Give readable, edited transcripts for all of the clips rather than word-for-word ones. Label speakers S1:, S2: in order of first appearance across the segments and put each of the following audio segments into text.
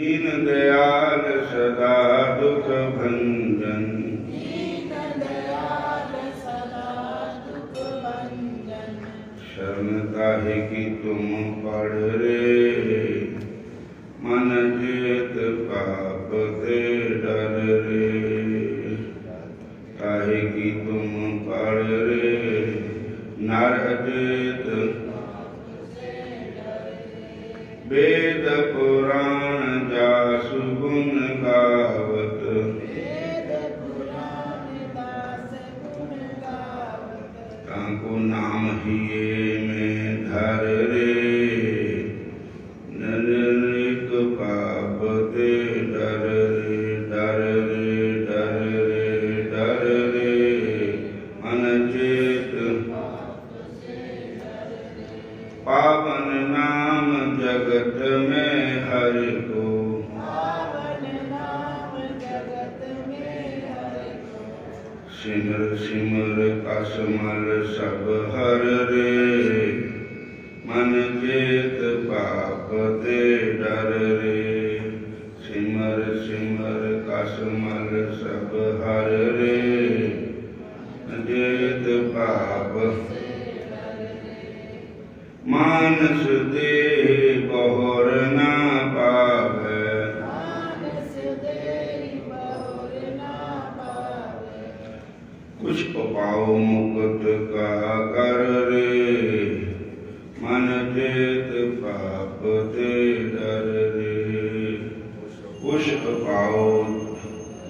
S1: दीन दयाल सदा दुख भंजन,
S2: दीन दयाल सदा दुख भंजन।
S1: शरण काहे की तुम पढ़ रे, मन जेत पाप ते डर रे। काहे की तुम पढ़ रे, नर जेत वेद पुराण जासु गुण गावत,
S2: वेद पुराण दास गुण गावत।
S1: ताको नाम हिये में धर रे, नरनिक पाप ते डर रे। डर रे डर रे डर रे, अनचेत पावन नाम जगत में हरि को।
S2: पावन नाम जगत में हरि को।
S1: सिमर सिमर कसमल सब हर रे, मन चेत पाप ते डर रे। सिमर सिमर कसमल सब हर रे, जेत पाप मानस देह बहुर न पावे।
S2: मानस देहि बहुर न पावे।
S1: कुछ पाओ मुकुट का कर रे, मन चेत पाप ते डर रे। पुष्प पाओ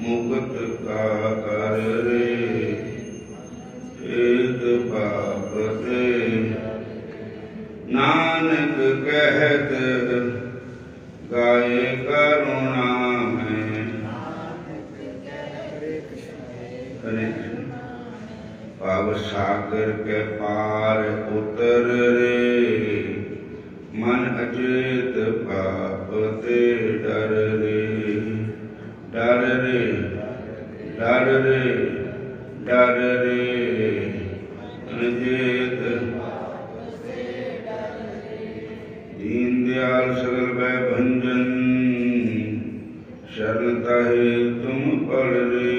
S1: मुकुट का कर रे, चेत पाप ते। नानक कहत गाये करुणा में, हरे कृष्ण। पाव सागर के पार उतर रे, मन अचेत पाप ते डर रे। डर रे डर रे डर रे, अनचेत दीन दयाल सकल भय भंजन, शरण ताहे तुम पढ़ रे।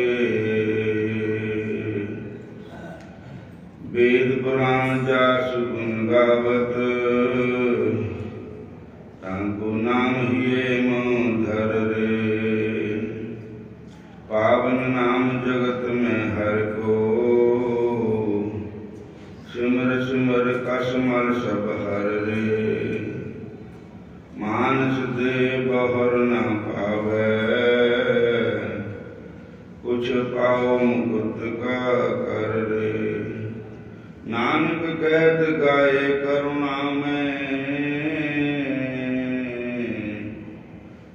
S1: वेद पुराण जासु गुण गावत, ताको नाम हिये मों धर रे। पावन नाम जगत में हर को, सिमर सिमर कसमल सब हर रे। मानस दे बहुर न पावे, कुछ पाओ मुकुट का कर रे। नानक कहत गाये करुणा में,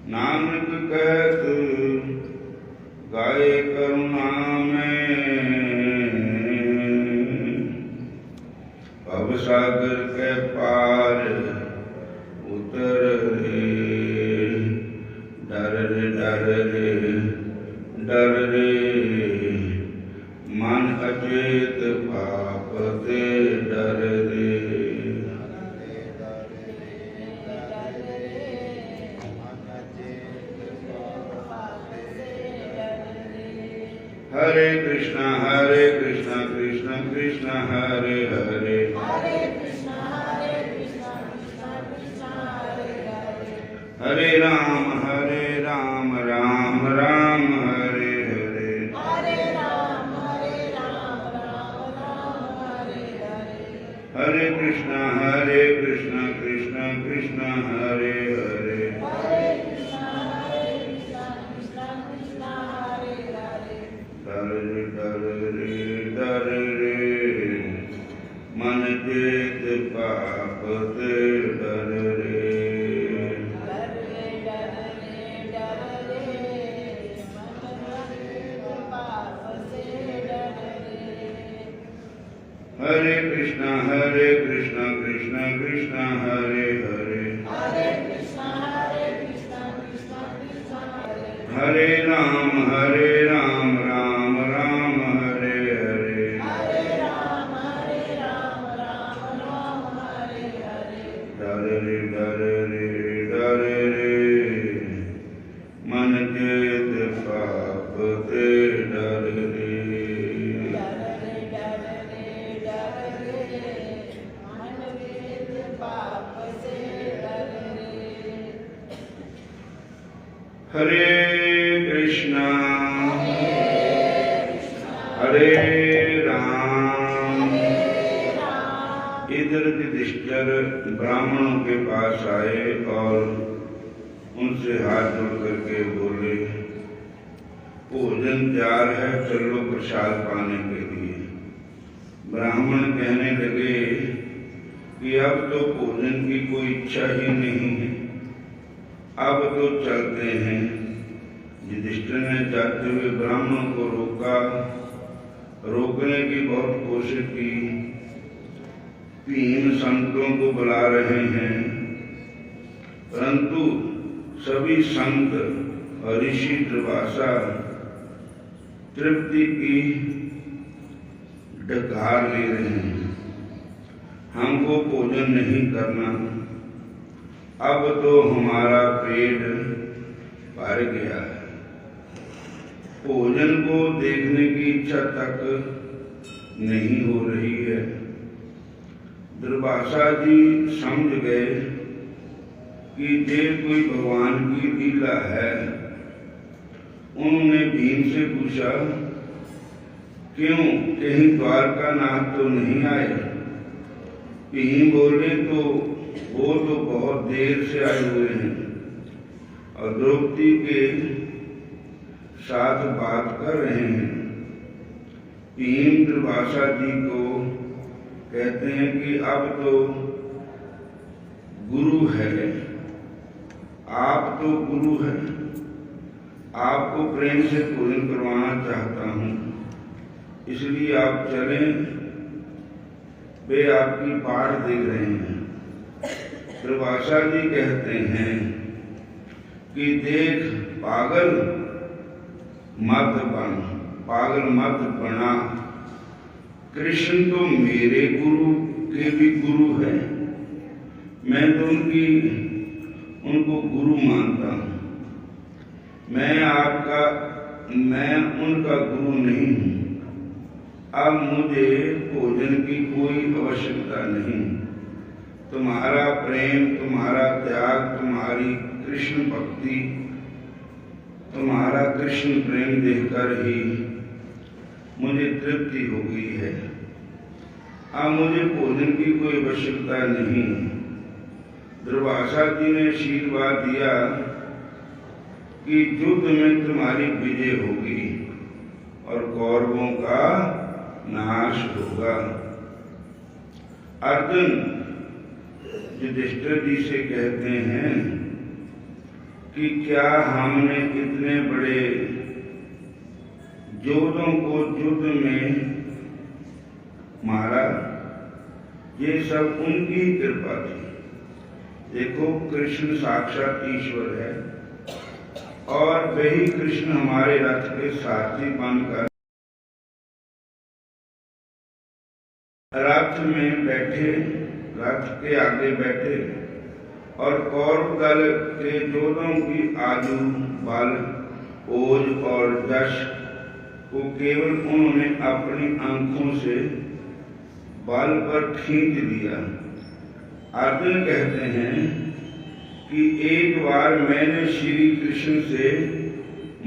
S1: नानक कहत गाये करुणा में। भव सागर के पार उतर रे। डर रे डर रे डर रे, मन अचेत पाप ते डर रे। हरे कृष्णा कृष्ण कृष्ण हरे हरे,
S2: हरे कृष्ण कृष्ण कृष्ण हरे हरे।
S1: हरे राम राम राम हरे हरे।
S2: हरे राम राम राम हरे हरे।
S1: हरे कृष्णा कृष्ण कृष्ण हरे हरे।
S2: हरे कृष्ण कृष्ण कृष्ण हरे हरे।
S1: डर रे, मन चेत पाप ते डर रे।
S2: डर रे डर रे, मन चेत पाप से डर रे।
S1: हरे कृष्णा कृष्ण कृष्ण हरे हरे।
S2: हरे कृष्ण कृष्ण कृष्ण हरे।
S1: हरे राम राम राम हरे हरे।
S2: हरे राम राम हरे हरे।
S1: डर रे हरे कृष्णा हरे राम। इधर युधिष्ठिर ब्राह्मणों के पास आए और उनसे हाथ जोड़ करके बोले, भोजन तैयार है, चलो प्रसाद पाने के लिए। ब्राह्मण कहने लगे कि अब तो भोजन की कोई इच्छा ही नहीं है, अब तो चलते हैं। युधिष्ठिर ने जाते हुए ब्राह्मणों को रोका, रोकने की बहुत कोशिश की। भीम संतों को बुला रहे हैं, परंतु सभी संत और ऋषि दुर्वासा तृप्ति की डकार ले रहे हैं, हमको भोजन नहीं करना, अब तो हमारा पेट भर गया है। भोजन को देखने की इच्छा तक नहीं हो रही है। दुर्वासा जी समझ गए कि ये कोई भगवान की लीला है। उन्होंने भीम से पूछा, क्यों, कहीं द्वारका नाथ तो नहीं आए? भीम बोले, तो वो तो बहुत देर से आए हुए हैं और द्रौपदी के साथ बात कर रहे हैं। भीम दुर्वासा जी को कहते हैं कि अब तो गुरु है, आप तो गुरु हैं, आपको प्रेम से भोजन करवाना चाहता हूँ, इसलिए आप चलें, वे आपकी बाट देख रहे हैं। दुर्वासा जी कहते हैं कि देख पागल मत बन, पागल मत बना, कृष्ण तो मेरे गुरु के भी गुरु हैं, मैं तो उनको गुरु मानता हूँ, मैं उनका गुरु नहीं हूँ। अब मुझे भोजन की कोई आवश्यकता नहीं। तुम्हारा प्रेम, तुम्हारा त्याग, तुम्हारी कृष्ण भक्ति, तुम्हारा कृष्ण प्रेम देखकर ही मुझे तृप्ति हो गई है। अब मुझे भोजन की कोई आवश्यकता नहीं। दुर्वासा जी ने आशीर्वाद दिया कि युद्ध में तुम्हारी विजय होगी और कौरवों का नाश होगा। अर्जुन युधिष्ठिर जी से कहते हैं कि क्या हमने इतने बड़े योद्धों को युद्ध में मारा? ये सब उनकी कृपा थी। देखो, कृष्ण साक्षात ईश्वर है और वही कृष्ण हमारे रथ के सारथी बनकर रथ में बैठे, रथ के आगे बैठे और कौरव दल के योद्धों की आयु, बल, ओज और यश को केवल उन्होंने अपनी आंखों से बल पर खींच दिया। अर्जुन कहते हैं कि एक बार मैंने श्री कृष्ण से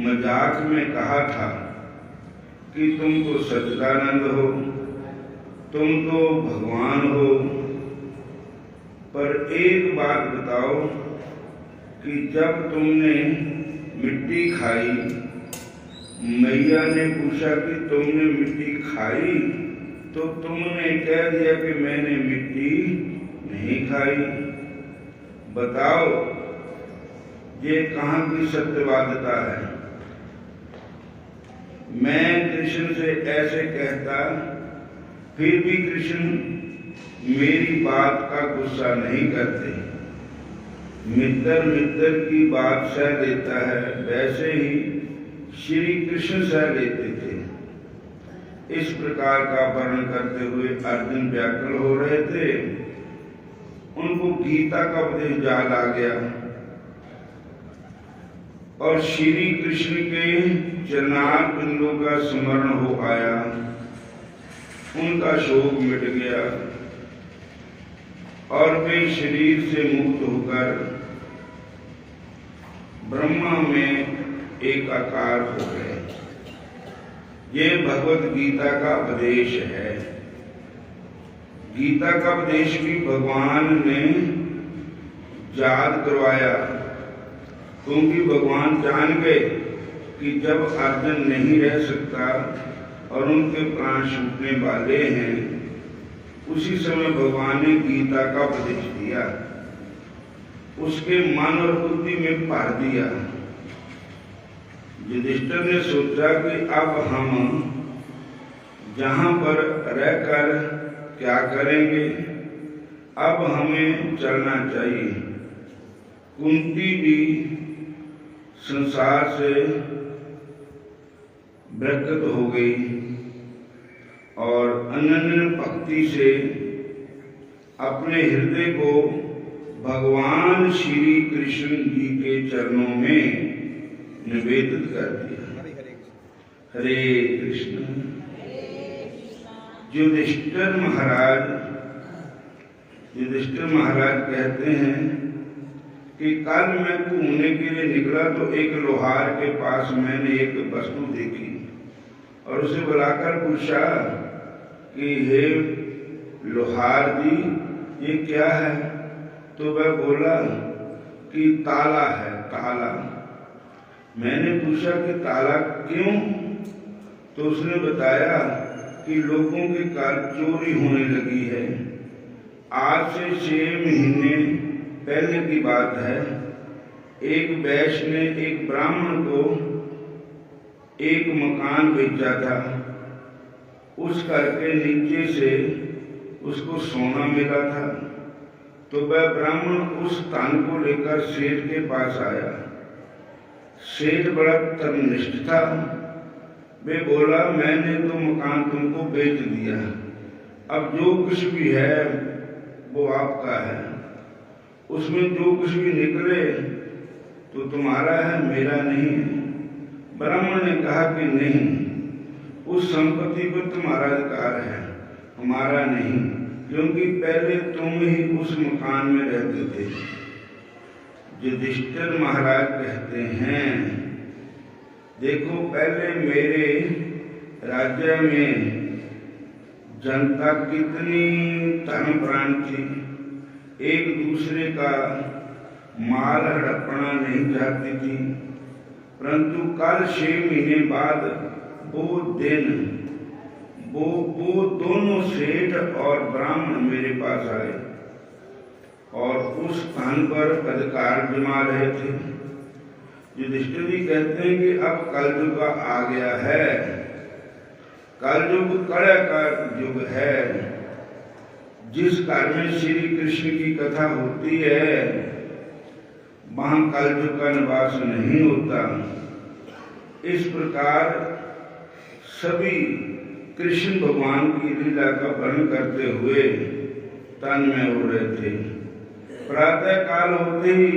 S1: मजाक में कहा था कि तुम तो सच्चिदानंद हो, तुम तो भगवान हो, पर एक बात बताओ कि जब तुमने मिट्टी खाई, मैया ने पूछा कि तुमने मिट्टी खाई, तो तुमने कह दिया कि मैंने मिट्टी नहीं खाई। बताओ, ये कहाँ की सत्यवादिता है? मैं कृष्ण से ऐसे कहता, फिर भी कृष्ण मेरी बात का गुस्सा नहीं करते। मित्र मित्र की बात सह लेता है, वैसे ही श्री कृष्ण सह लेते थे। इस प्रकार का वर्णन करते हुए अर्जुन व्याकुल हो रहे थे। उनको गीता का उपदेश याद आ गया और श्री कृष्ण के चरणार बिंदु का स्मरण हो आया। उनका शोक मिट गया और वे शरीर से मुक्त होकर ब्रह्मा में एक आकार हो गए। ये भगवत गीता का उपदेश है। गीता का उपदेश भी भगवान ने याद करवाया, क्योंकि भगवान जान गए कि जब अर्जुन नहीं रह सकता और उनके प्राण छूटने वाले हैं, उसी समय भगवान ने गीता का उपदेश दिया, उसके मन और बुद्धि में भर दिया। युधिष्ठिर ने सोचा कि अब हम जहां पर रहकर क्या करेंगे, अब हमें चलना चाहिए। कुंती भी संसार से विरक्त हो गई और अनन्य भक्ति से अपने हृदय को भगवान श्री कृष्ण जी के चरणों में निवेदित कर दिया। हरे कृष्ण। युधिष्ठिर महाराज कहते हैं कि कल मैं घूमने के लिए निकला तो एक लोहार के पास मैंने एक वस्तु देखी और उसे बुलाकर पूछा कि हे लोहार जी, ये क्या है? तो वह बोला कि ताला है, ताला। मैंने पूछा कि ताला क्यों? तो उसने बताया कि लोगों के घर चोरी होने लगी है। आज से 6 महीने पहले की बात है, एक वैश्य ने एक ब्राह्मण को एक मकान बेचा था। उस घर के नीचे से उसको सोना मिला था, तो वह ब्राह्मण उस धन को लेकर सेठ के पास आया। सेठ बड़ा धर्मनिष्ठ था। वे बोला, मैंने तो मकान तुमको बेच दिया, अब जो कुछ भी है वो आपका है। उसमें जो कुछ भी निकले तो तुम्हारा है, मेरा नहीं है। ब्राह्मण ने कहा कि नहीं, उस संपत्ति पर तुम्हारा अधिकार है, हमारा नहीं, क्योंकि पहले तुम ही उस मकान में रहते थे। युधिष्ठिर महाराज कहते हैं, देखो पहले मेरे राज्य में जनता कितनी धर्मपरायण थी, एक दूसरे का माल हड़पना नहीं चाहती थी, परंतु कल 6 महीने बाद वो दिन वो दोनों सेठ और ब्राह्मण मेरे पास आए और उस स्थान पर अधिकार जमा रहे थे। युधिष्ठिर जी कहते हैं कि अब कलयुग आ गया है। कलयुग कलह का युग है। जिस घर में श्री कृष्ण की कथा होती है वहां कलयुग का निवास नहीं होता। इस प्रकार सभी कृष्ण भगवान की लीला का वर्णन करते हुए तन्मय हो रहे थे। प्रातः काल होते ही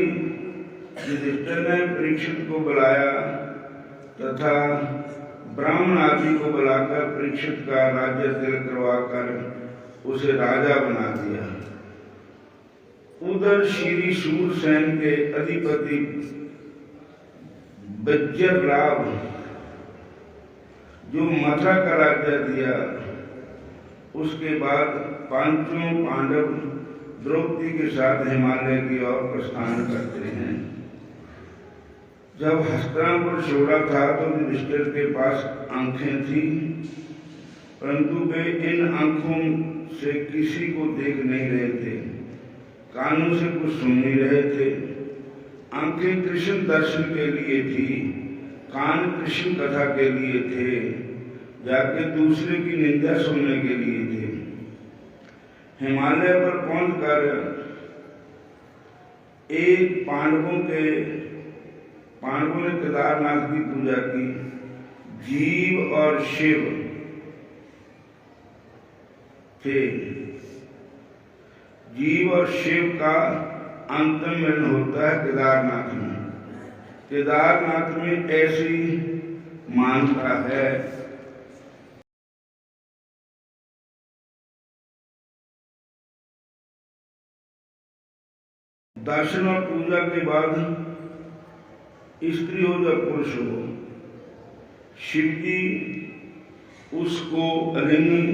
S1: युधिष्ठिर ने परीक्षित को बुलाया तथा ब्राह्मण आदि को बुलाकर परीक्षित का राज्य तिलक करवाकर उसे राजा बना दिया। उधर श्री शूरसेन के अधिपति वज्रराव जो मथुरा का राज्य दिया, उसके बाद पांचों पांडव द्रौपदी के साथ हिमालय की ओर प्रस्थान करते हैं। जब हस्तिनापुर छोड़ा था तो युधिष्ठिर के पास आंखें थी, परंतु वे इन आंखों से किसी को देख नहीं रहे थे, कानों से कुछ सुन नहीं रहे थे। आंखें कृष्ण दर्शन के लिए थी, कान कृष्ण कथा के लिए थे, जाके दूसरे की निंदा सुनने के लिए थे। हिमालय पर पहुंचकर एक पांडवों ने केदारनाथ की पूजा की। जीव और शिव थे। जीव और शिव का अंतिम मिलन होता है केदारनाथ में। केदारनाथ में ऐसी मान्यता है। दर्शन और पूजा के बाद स्त्री हो या पुरुष हो, शिव जी उसको लिंग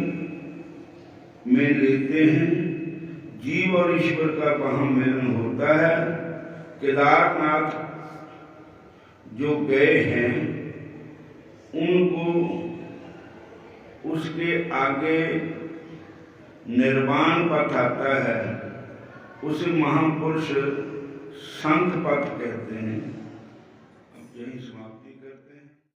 S1: में लेते हैं। जीव और ईश्वर का वहां मिलन होता है। केदारनाथ जो गए हैं उनको उसके आगे निर्वाण पथ आता है, उसे महापुरुष संत पथ कहते हैं। अब यही समाप्ति।